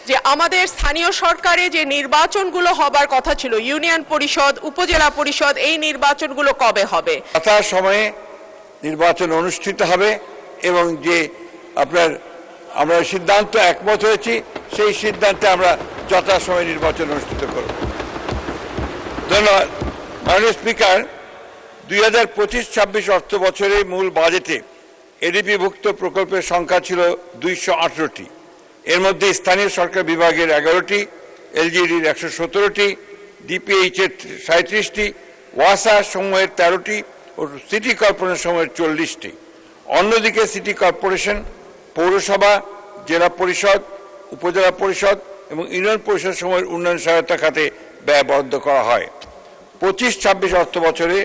যে আমাদের স্থানীয় সরকারে যে নির্বাচনগুলো হবার কথা ছিল, ইউনিয়ন পরিষদ, উপজেলা পরিষদ, এই নির্বাচনগুলো কবে হবে? সময়ে নির্বাচন অনুষ্ঠিত হবে এবং যে আমরা সিদ্ধান্ত একমত হয়েছি সেই সিদ্ধান্তে আমরা যথাসময়ে নির্বাচন অনুষ্ঠিত করব। ধন্যবাদ। মাননীয় স্পিকার, 2025-26 অর্থ বছরে মূল বাজেটে এডিপিভুক্ত প্রকল্পের সংখ্যা ছিল 218টি। এর মধ্যে স্থানীয় সরকার বিভাগের 11টি, এলজিইডির 117টি, ডিপিএইচ এর 37টি, ওয়াসা সমূহের 13টি ও সিটি কর্পোরেশন সমূহের 40টি। অন্যদিকে সিটি কর্পোরেশন, পৌরসভা, জেলা পরিষদ, উপজেলা পরিষদ এবং ইউনিয়ন পরিষদ সমূহের উন্নয়ন সহায়তা খাতে ব্যয় বরাদ্দ করা হয়। 25-26 অর্থ বছরে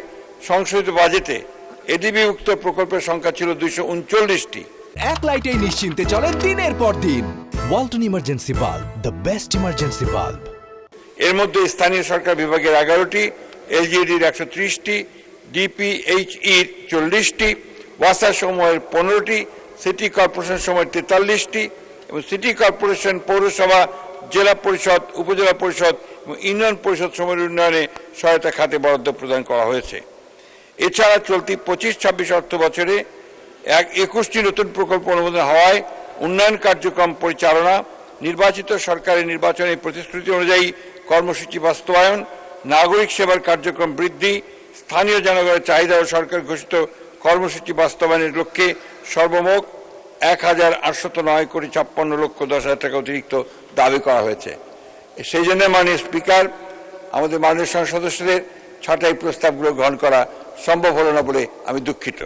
সংশোধিত বাজেটে এডিপিভুক্ত প্রকল্পের সংখ্যা ছিল 239টি। এক লাইটেই নিশ্চিন্তে চলে দিনের পর দিন। Walton emergency bulb, the best emergency bulb. এর মধ্যে স্থানীয় সরকার বিভাগের 11টি, এলজিইডির 130টি, ডিপিএইচইর 40টি, ওয়াসা সমূহের 15টি, সিটি কর্পোরেশন সমূহের 43টি এবং সিটি কর্পোরেশন, পৌরসভা, জেলা পরিষদ, উপজেলা পরিষদ এবং ইউনিয়ন পরিষদ সমূহের উন্নয়নে সহায়তা খাতে বরাদ্দ প্রদান করা হয়েছে। এছাড়া চলতি 25-26 অর্থ বছরে 21টি নতুন প্রকল্প অনুমোদন হওয়ায় উন্নয়ন কার্যক্রম পরিচালনা, নির্বাচিত সরকারের নির্বাচনী প্রতিশ্রুতি অনুযায়ী কর্মসূচি বাস্তবায়ন, নাগরিক সেবার কার্যক্রম বৃদ্ধি, স্থানীয় জনগণের চাহিদা ও সরকার ঘোষিত কর্মসূচি বাস্তবায়নের লক্ষ্যে সর্বমোট 1,809,56,10,00,000 টাকা অতিরিক্ত দাবি করা হয়েছে। সেই জন্য মাননীয় স্পিকার, আমাদের মাননীয় সংসদ সদস্যদের ছাঁটাই প্রস্তাবগুলো গ্রহণ করা সম্ভব হলো না বলে আমি দুঃখিত।